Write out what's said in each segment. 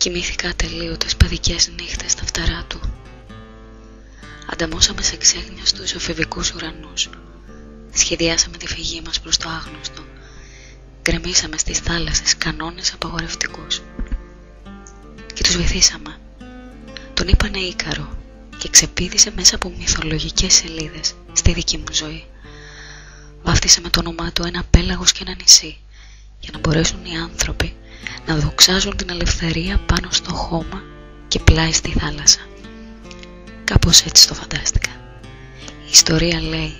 Κοιμήθηκα ατελείωτες παιδικές νύχτες στα φτερά του. Ανταμώσαμε σε ξέχνια στους εφηβικούς ουρανούς. Σχεδιάσαμε τη φυγή μας προς το άγνωστο. Γκρεμίσαμε στις θάλασσες κανόνες απαγορευτικούς. Και τους βυθίσαμε. Τον είπανε Ίκαρο και ξεπήδησε μέσα από μυθολογικές σελίδες στη δική μου ζωή. Βάφτισε με το όνομά του ένα πέλαγος και ένα νησί, για να μπορέσουν οι άνθρωποι να δοξάζουν την ελευθερία πάνω στο χώμα και πλάι στη θάλασσα. Κάπως έτσι το φαντάστηκα. Η ιστορία λέει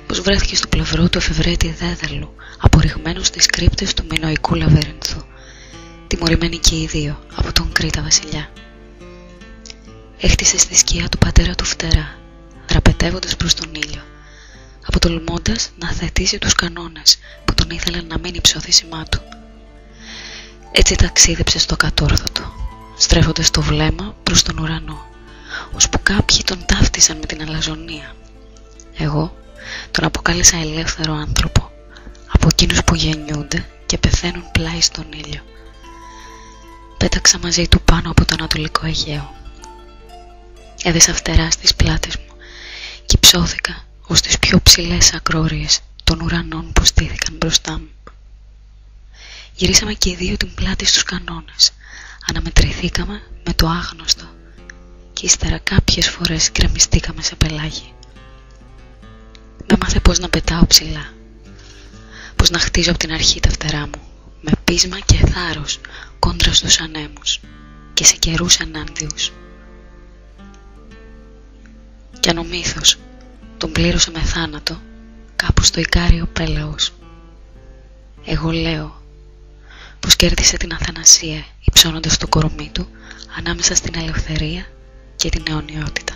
πως βρέθηκε στο πλευρό του εφευρέτη Δέδαλου, απορριγμένος στις κρύπτες του μινωικού λαβύρινθου, τιμωρημένοι και οι δύο από τον Κρήτα βασιλιά. Έχτισε στη σκιά του πατέρα του φτερά, δραπετεύοντας προς τον ήλιο, αποτολμώντας να θετήσει τους κανόνες που τον ήθελαν να μην υψώθησιμά του. Έτσι ταξίδεψε στο κατόρθωτο, στρέφοντας το βλέμμα προς τον ουρανό, ώσπου κάποιοι τον ταύτισαν με την αλαζονία. Εγώ τον αποκάλεσα ελεύθερο άνθρωπο, από εκείνους που γεννιούνται και πεθαίνουν πλάι στον ήλιο. Πέταξα μαζί του πάνω από το Ανατολικό Αιγαίο. Έδεσα φτερά στις πλάτες μου και ψώθηκα ως τις πιο ψηλές ακρόριες των ουρανών που στήθηκαν μπροστά μου. Γυρίσαμε και οι δύο την πλάτη στους κανόνες, αναμετρηθήκαμε με το άγνωστο και ύστερα κάποιες φορές γκρεμιστήκαμε σε πελάγι. Με μάθε πώς να πετάω ψηλά, πώς να χτίζω από την αρχή τα φτερά μου, με πείσμα και θάρρος κόντρα στους ανέμους και σε καιρούς ενάντιους. Κι αν ο μύθος τον πλήρωσε με θάνατο κάπου στο Ικάριο πέλαος, εγώ λέω πως κέρδισε την αθανασία υψώνοντας το κορμί του ανάμεσα στην ελευθερία και την αιωνιότητα.